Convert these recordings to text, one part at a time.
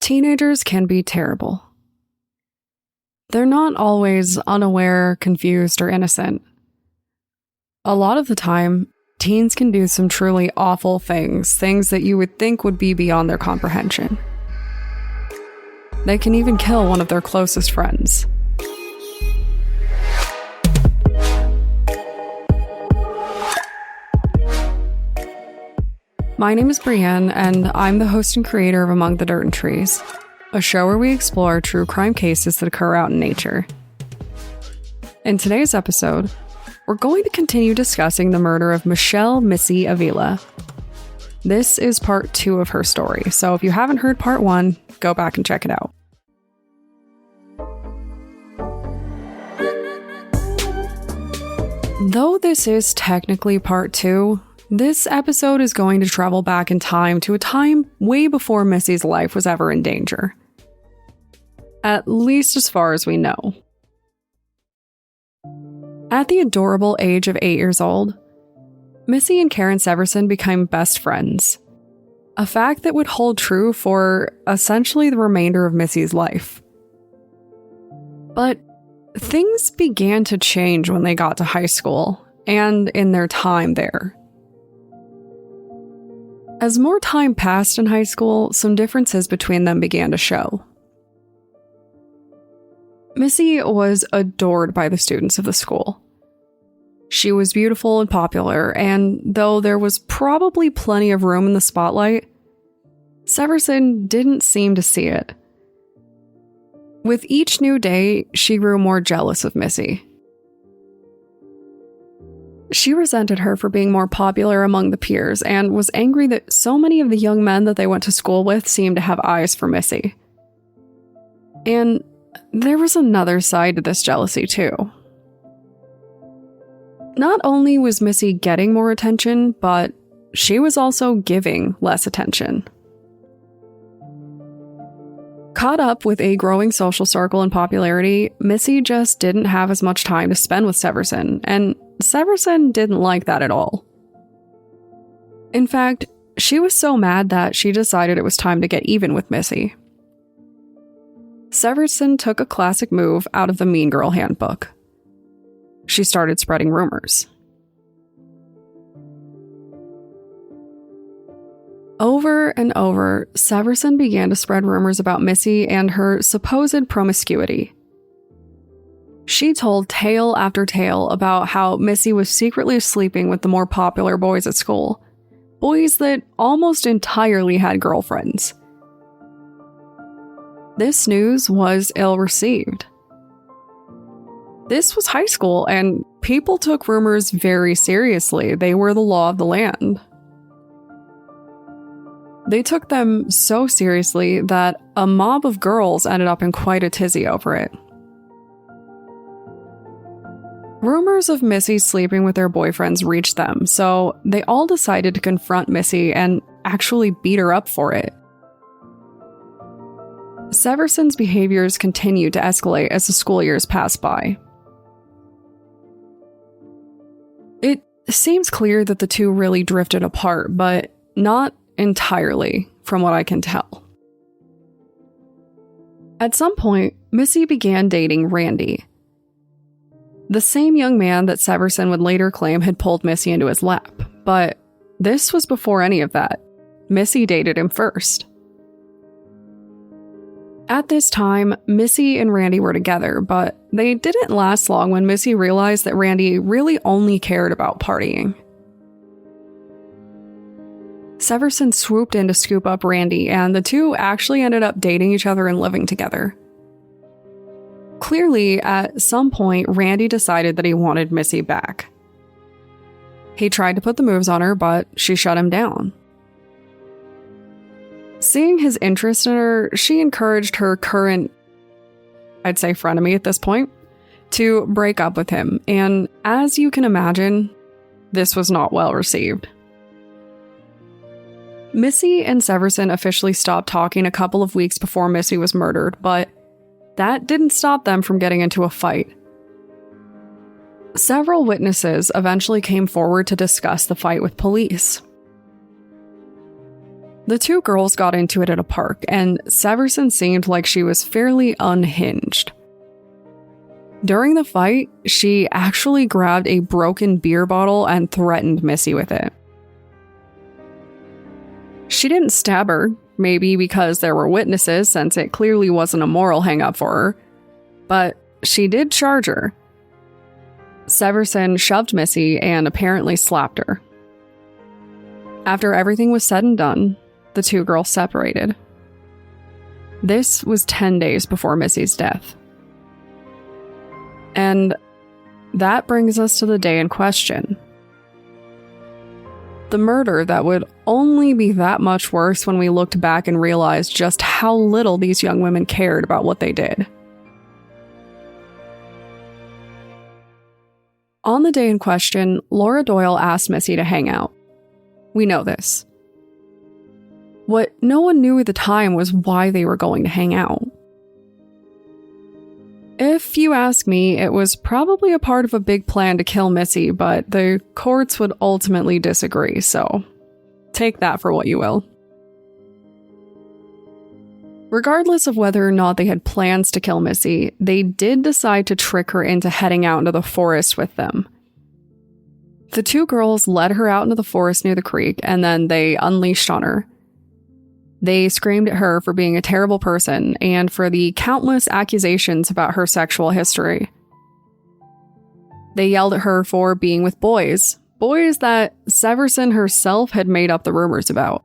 Teenagers can be terrible. They're not always unaware, confused, or innocent. A lot of the time, teens can do some truly awful things that you would think would be beyond their comprehension. They can even kill one of their closest friends. My name is Brienne, and I'm the host and creator of Among the Dirt and Trees, a show where we explore true crime cases that occur out in nature. In today's episode, we're going to continue discussing the murder of Michele Missy Avila. This is part 2 of her story, so if you haven't heard part 1, go back and check it out. Though this is technically part 2, this episode is going to travel back in time to a time way before Missy's life was ever in danger. At least as far as we know. At the adorable age of 8 years old, Missy and Karen Severson became best friends. A fact that would hold true for essentially the remainder of Missy's life. But things began to change when they got to high school, and in their time there. As more time passed in high school, some differences between them began to show. Missy was adored by the students of the school. She was beautiful and popular, and though there was probably plenty of room in the spotlight, Severson didn't seem to see it. With each new day, she grew more jealous of Missy. She resented her for being more popular among the peers and was angry that so many of the young men that they went to school with seemed to have eyes for Missy. And there was another side to this jealousy too. Not only was Missy getting more attention, but she was also giving less attention. Caught up with a growing social circle and popularity, Missy just didn't have as much time to spend with Severson, and Severson didn't like that at all. In fact, she was so mad that she decided it was time to get even with Missy. Severson took a classic move out of the Mean Girl handbook. She started spreading rumors. Over and over, Severson began to spread rumors about Missy and her supposed promiscuity. She told tale after tale about how Missy was secretly sleeping with the more popular boys at school, boys that almost entirely had girlfriends. This news was ill-received. This was high school, and people took rumors very seriously. They were the law of the land. They took them so seriously that a mob of girls ended up in quite a tizzy over it. Rumors of Missy sleeping with their boyfriends reached them, so they all decided to confront Missy and actually beat her up for it. Severson's behaviors continued to escalate as the school years passed by. It seems clear that the two really drifted apart, but not entirely, from what I can tell. At some point, Missy began dating Randy, the same young man that Severson would later claim had pulled Missy into his lap. But this was before any of that. Missy dated him first. At this time, Missy and Randy were together, but they didn't last long when Missy realized that Randy really only cared about partying. Severson swooped in to scoop up Randy, and the two actually ended up dating each other and living together. Clearly, at some point, Randy decided that he wanted Missy back. He tried to put the moves on her, but she shut him down. Seeing his interest in her, she encouraged her current, I'd say frenemy at this point, to break up with him, and as you can imagine, this was not well received. Missy and Severson officially stopped talking a couple of weeks before Missy was murdered, but that didn't stop them from getting into a fight. Several witnesses eventually came forward to discuss the fight with police. The two girls got into it at a park, and Severson seemed like she was fairly unhinged. During the fight, she actually grabbed a broken beer bottle and threatened Missy with it. She didn't stab her, maybe because there were witnesses since it clearly wasn't a moral hang-up for her, but she did charge her. Severson shoved Missy and apparently slapped her. After everything was said and done, the two girls separated. This was 10 days before Missy's death. And that brings us to the day in question. The murder that would only be that much worse when we looked back and realized just how little these young women cared about what they did. On the day in question, Laura Doyle asked Missy to hang out. We know this. What no one knew at the time was why they were going to hang out. If you ask me, it was probably a part of a big plan to kill Missy, but the courts would ultimately disagree, so take that for what you will. Regardless of whether or not they had plans to kill Missy, they did decide to trick her into heading out into the forest with them. The two girls led her out into the forest near the creek, and then they unleashed on her. They screamed at her for being a terrible person and for the countless accusations about her sexual history. They yelled at her for being with boys that Severson herself had made up the rumors about.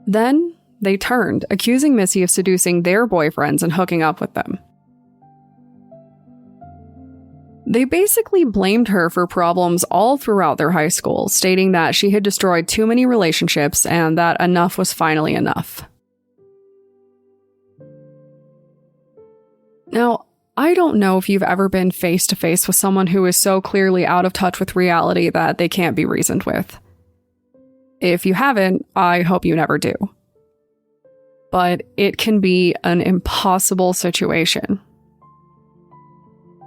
Then they turned, accusing Missy of seducing their boyfriends and hooking up with them. They basically blamed her for problems all throughout their high school, stating that she had destroyed too many relationships and that enough was finally enough. Now, I don't know if you've ever been face to face with someone who is so clearly out of touch with reality that they can't be reasoned with. If you haven't, I hope you never do. But it can be an impossible situation.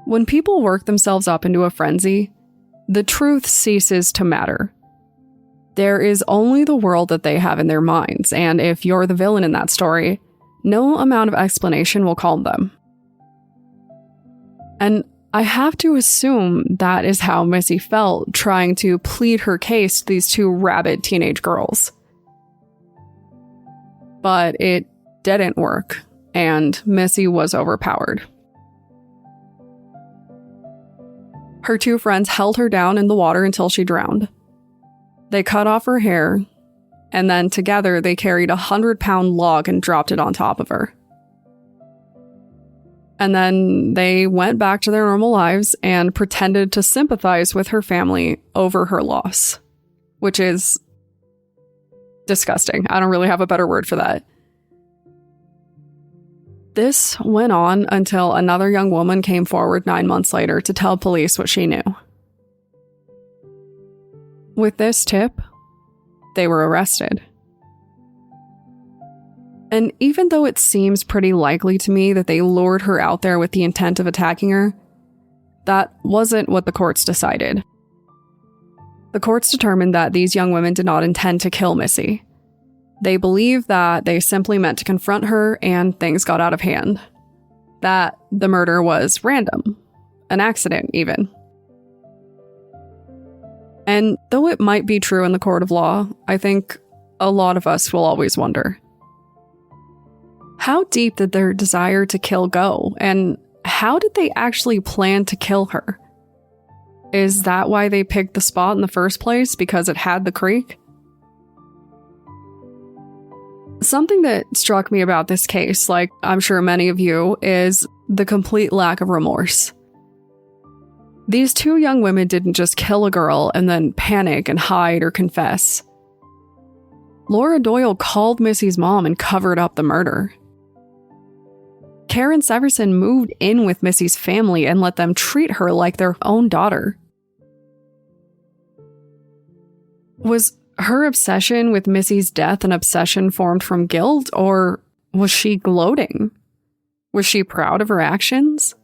When people work themselves up into a frenzy, the truth ceases to matter. There is only the world that they have in their minds, and if you're the villain in that story, no amount of explanation will calm them. And I have to assume that is how Missy felt trying to plead her case to these two rabid teenage girls. But it didn't work, and Missy was overpowered. Her two friends held her down in the water until she drowned. They cut off her hair, and then together they carried a 100-pound log and dropped it on top of her. And then they went back to their normal lives and pretended to sympathize with her family over her loss, which is disgusting. I don't really have a better word for that. This went on until another young woman came forward 9 months later to tell police what she knew. With this tip, they were arrested. And even though it seems pretty likely to me that they lured her out there with the intent of attacking her, that wasn't what the courts decided. The courts determined that these young women did not intend to kill Missy. They believe that they simply meant to confront her and things got out of hand. That the murder was random, an accident even. And though it might be true in the court of law, I think a lot of us will always wonder. How deep did their desire to kill go? And how did they actually plan to kill her? Is that why they picked the spot in the first place, because it had the creek? Something that struck me about this case, like I'm sure many of you, is the complete lack of remorse. These two young women didn't just kill a girl and then panic and hide or confess. Laura Doyle called Missy's mom and covered up the murder. Karen Severson moved in with Missy's family and let them treat her like their own daughter. Was her obsession with Missy's death an obsession formed from guilt, or was she gloating? Was she proud of her actions?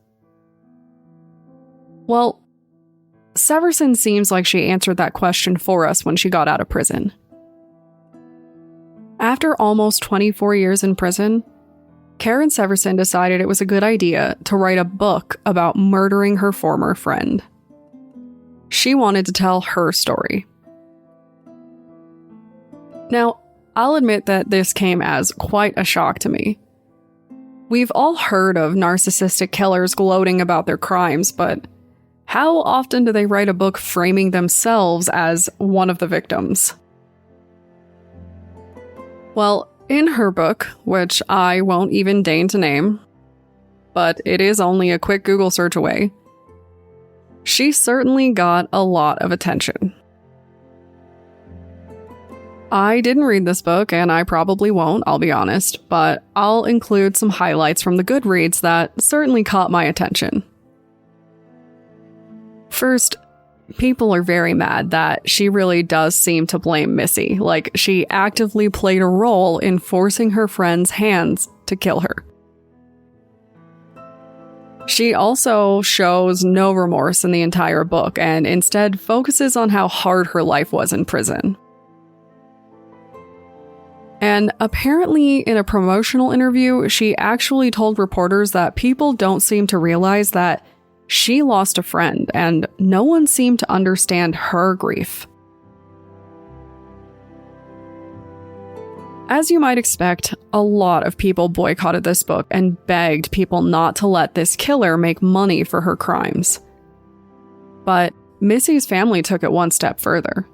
Well, Severson seems like she answered that question for us when she got out of prison. After almost 24 years in prison, Karen Severson decided it was a good idea to write a book about murdering her former friend. She wanted to tell her story. Now, I'll admit that this came as quite a shock to me. We've all heard of narcissistic killers gloating about their crimes, but how often do they write a book framing themselves as one of the victims? Well, in her book, which I won't even deign to name, but it is only a quick Google search away, she certainly got a lot of attention. I didn't read this book, and I probably won't, I'll be honest, but I'll include some highlights from the Goodreads that certainly caught my attention. First, people are very mad that she really does seem to blame Missy, like she actively played a role in forcing her friend's hands to kill her. She also shows no remorse in the entire book and instead focuses on how hard her life was in prison. And apparently, in a promotional interview, she actually told reporters that people don't seem to realize that she lost a friend, and no one seemed to understand her grief. As you might expect, a lot of people boycotted this book and begged people not to let this killer make money for her crimes. But Missy's family took it one step further.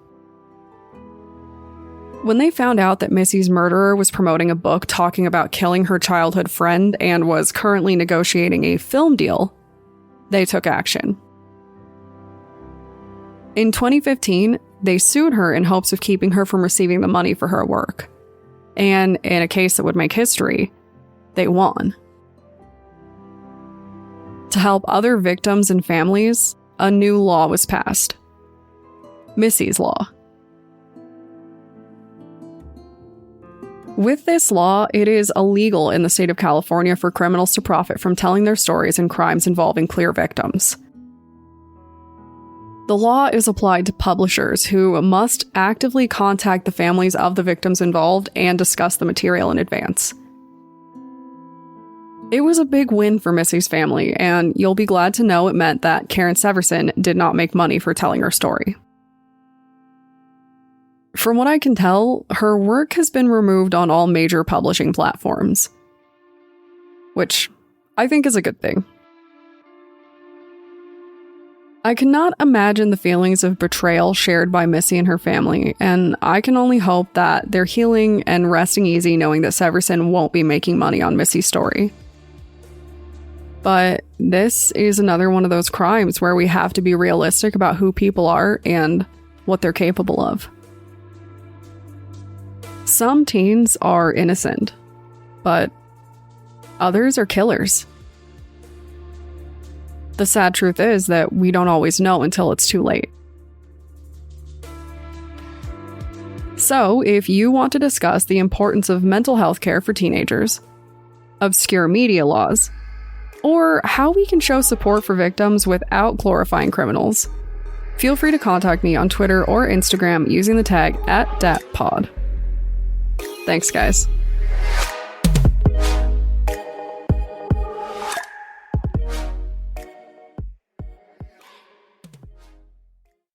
When they found out that Missy's murderer was promoting a book talking about killing her childhood friend and was currently negotiating a film deal, they took action. In 2015, they sued her in hopes of keeping her from receiving the money for her work. And in a case that would make history, they won. To help other victims and families, a new law was passed. Missy's Law. With this law, it is illegal in the state of California for criminals to profit from telling their stories and crimes involving clear victims. The law is applied to publishers who must actively contact the families of the victims involved and discuss the material in advance. It was a big win for Missy's family, and you'll be glad to know it meant that Karen Severson did not make money for telling her story. From what I can tell, her work has been removed on all major publishing platforms, which I think is a good thing. I cannot imagine the feelings of betrayal shared by Missy and her family, and I can only hope that they're healing and resting easy knowing that Severson won't be making money on Missy's story. But this is another one of those crimes where we have to be realistic about who people are and what they're capable of. Some teens are innocent, but others are killers. The sad truth is that we don't always know until it's too late. So, if you want to discuss the importance of mental health care for teenagers, obscure media laws, or how we can show support for victims without glorifying criminals, feel free to contact me on Twitter or Instagram using the tag @DatPod. Thanks, guys.